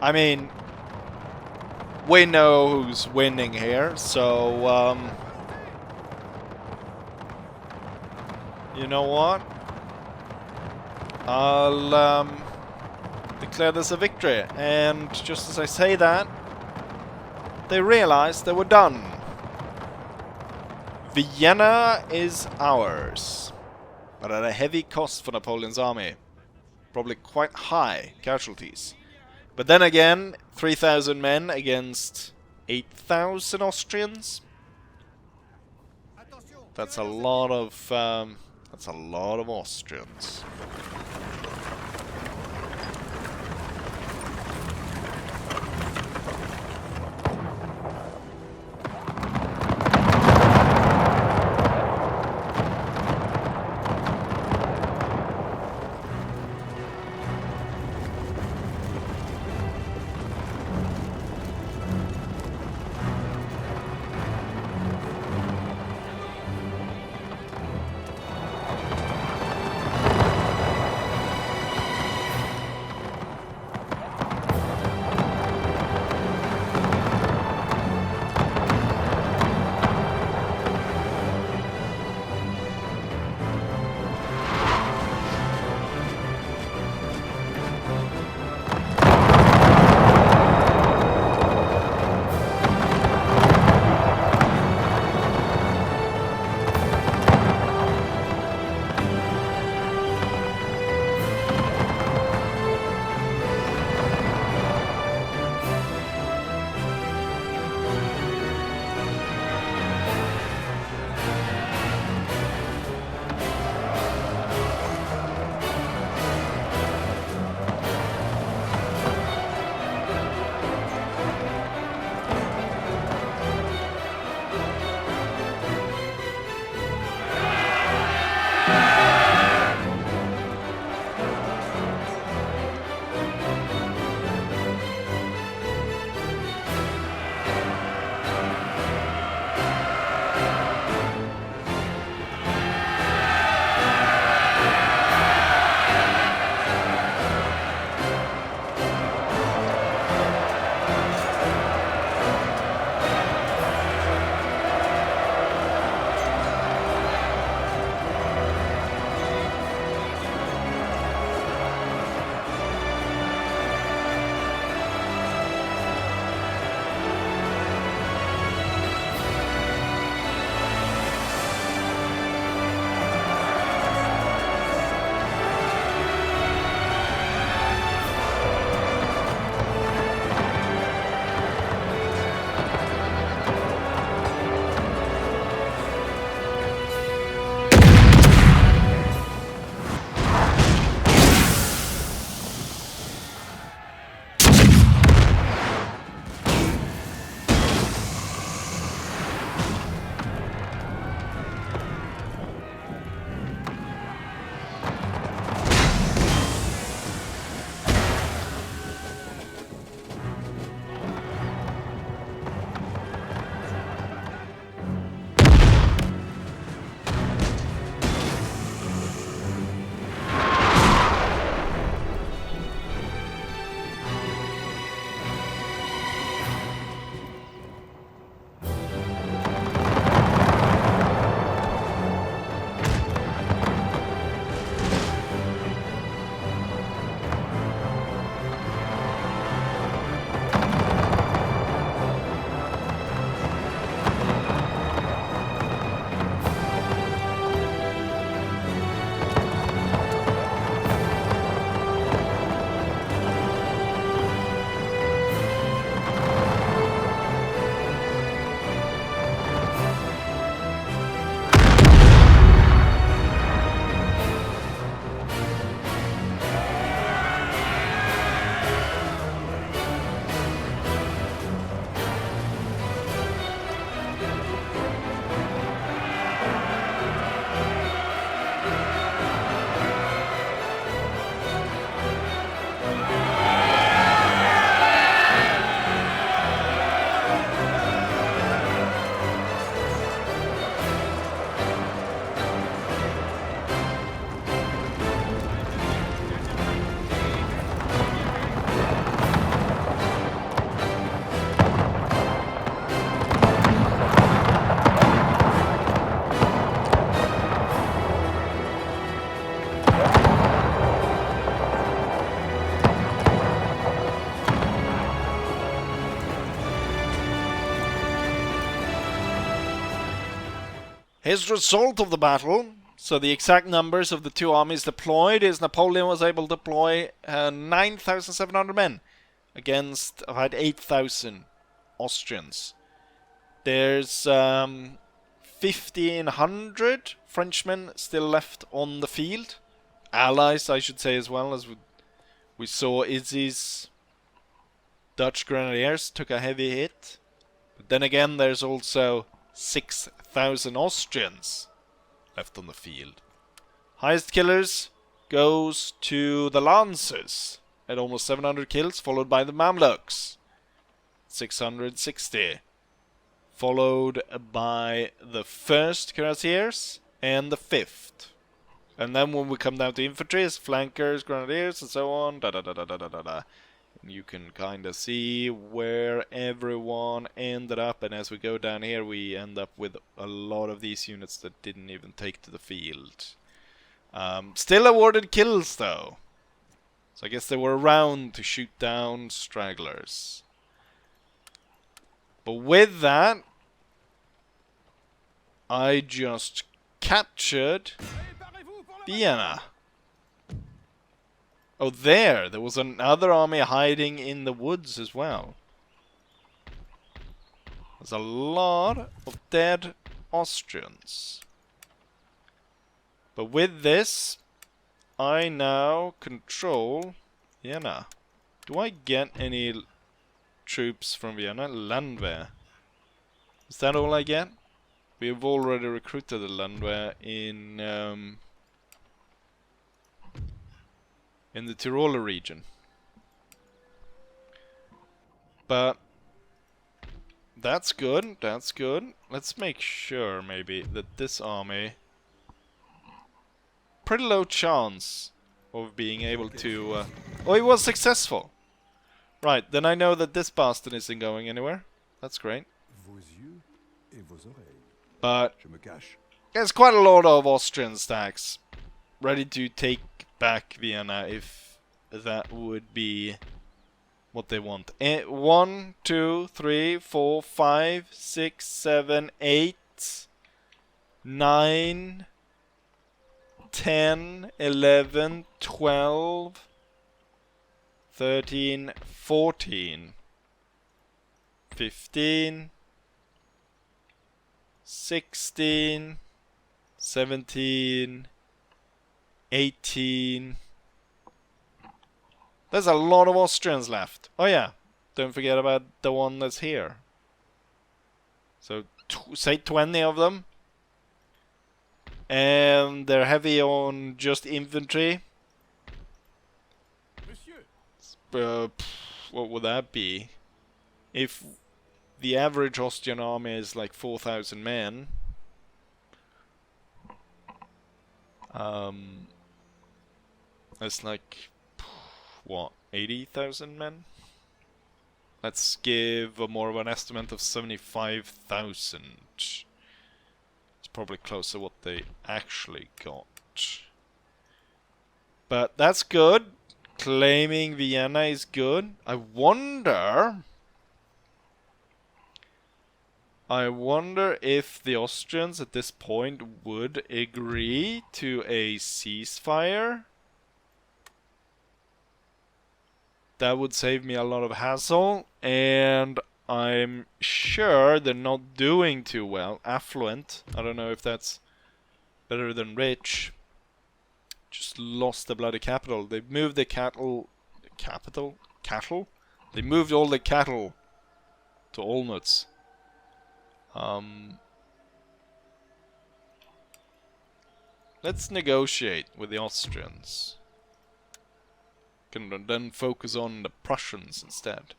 I mean, we know who's winning here, so, you know what? I'll, declare this a victory. And just as I say that, they realized they were done. Vienna is ours, but at a heavy cost for Napoleon's army. Probably quite high casualties. But then again, 3,000 men against 8,000 Austrians. That's a lot of Austrians. His result of the battle, so the exact numbers of the two armies deployed, is Napoleon was able to deploy 9,700 men against about 8,000 Austrians. There's 1,500 Frenchmen still left on the field. Allies, I should say, as well, as we saw Izzy's Dutch Grenadiers took a heavy hit. But then again, there's also 6,000 Austrians left on the field. Highest killers goes to the Lancers at almost 700 kills, followed by the Mamluks, 660. Followed by the 1st Cuirassiers and the 5th. And then when we come down to infantry, it's flankers, grenadiers, and so on. And you can kind of see where everyone ended up. And as we go down here, we end up with a lot of these units that didn't even take to the field. Still awarded kills, though. So I guess they were around to shoot down stragglers. But with that, I just captured Vienna. Oh, there was another army hiding in the woods as well. There's a lot of dead Austrians. But with this, I now control Vienna. Do I get any troops from Vienna? Landwehr. Is that all I get? We have already recruited the Landwehr in the Tiroler region. But that's good, that's good. Let's make sure maybe that this army, pretty low chance of being able to oh, he was successful. Right, then I know that this bastard isn't going anywhere. That's great. But there's quite a lot of Austrian stacks ready to take back Vienna if that would be what they want. 1, 2, 3, 4, 5, 6, 7, 8, 9, 10, 11, 12, 13, 14, 15, 16, 17, 18. There's a lot of Austrians left. Oh yeah, don't forget about the one that's here. So say 20 of them. And they're heavy on just infantry. What would that be? If the average Austrian army is like 4,000 men. That's like, what, 80,000 men? Let's give more of an estimate of 75,000. It's probably closer to what they actually got. But that's good. Claiming Vienna is good. I wonder if the Austrians at this point would agree to a ceasefire. That would save me a lot of hassle, and I'm sure they're not doing too well. Affluent. I don't know if that's better than rich. Just lost the bloody capital. They've moved the cattle. Cattle? They moved all the cattle to Olmütz. Let's negotiate with the Austrians. Can then focus on the Prussians instead.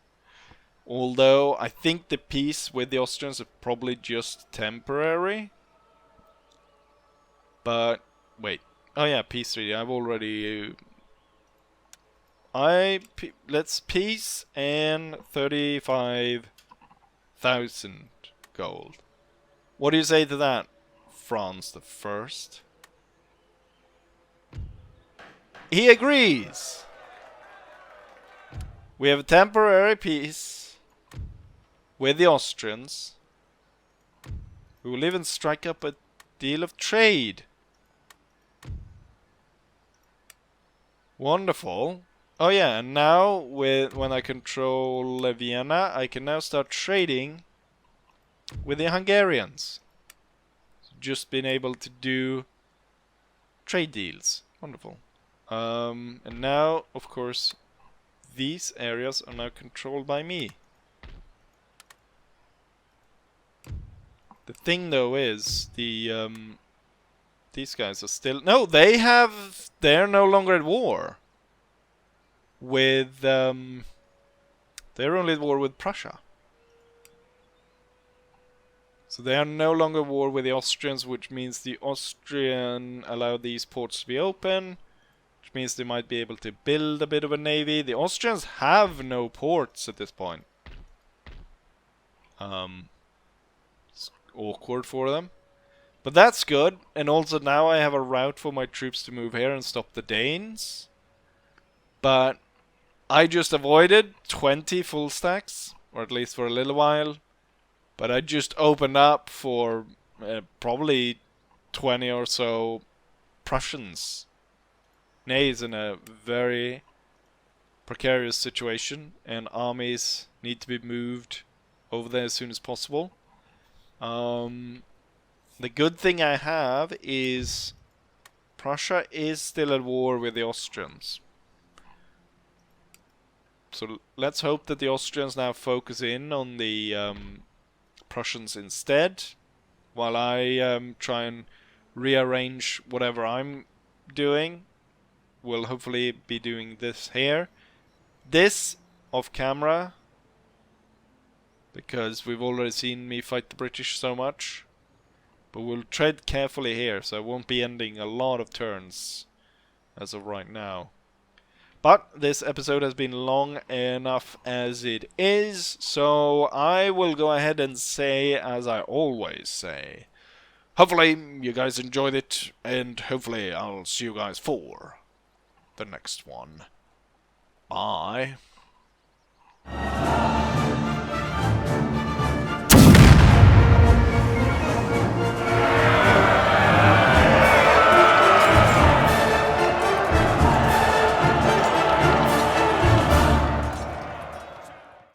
Although I think the peace with the Austrians is probably just temporary. But wait. Oh yeah, peace treaty. I've already. Let's peace and 35,000 gold. What do you say to that, France the First? He agrees. We have a temporary peace with the Austrians. We will even strike up a deal of trade. Wonderful. Oh yeah, and now when I control Vienna, I can now start trading with the Hungarians. Just been able to do trade deals. Wonderful. And now, of course, these areas are now controlled by me. The thing though is these guys are still they're no longer at war with they're only at war with Prussia. So they are no longer at war with the Austrians, which means the Austrian allowed these ports to be open, which means they might be able to build a bit of a navy. The Austrians have no ports at this point. It's awkward for them. But that's good, and also now I have a route for my troops to move here and stop the Danes. But I just avoided 20 full stacks, or at least for a little while. But I just opened up for probably 20 or so Prussians. Ney is in a very precarious situation, and armies need to be moved over there as soon as possible. The good thing I have is Prussia is still at war with the Austrians. So let's hope that the Austrians now focus in on the Prussians instead, while I try and rearrange whatever I'm doing. We'll hopefully be doing this here. This off camera, because we've already seen me fight the British so much. But we'll tread carefully here, so I won't be ending a lot of turns as of right now. But this episode has been long enough as it is, so I will go ahead and say, as I always say, hopefully you guys enjoyed it, and hopefully I'll see you guys for the next one. Bye.